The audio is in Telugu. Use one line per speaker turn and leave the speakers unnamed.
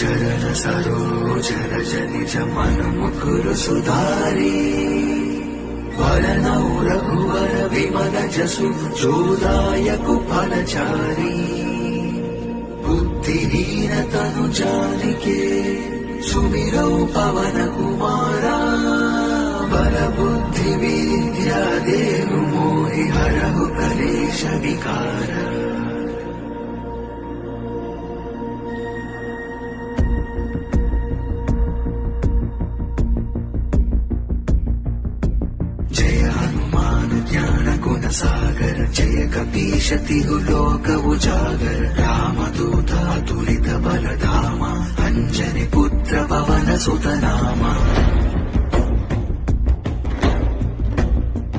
చరణ సరోజర జనిజ మనముకురు సుధారి వరనౌ రఘువర విమల జసు చోదాయకు ఫలచారి బుద్ధిహీన తను జానికే సుమిరౌ పవన కుమారా బల బుద్ధి విద్యా దేహు మోహి హరహు కలేశ వికార జయ హనుమాన్ జ్ఞాన గుణ సాగర జయ కపీశతి లోక ఉజాగర రామదూత అతులిత బలధామ అంజని పుత్ర పవన సుతనామ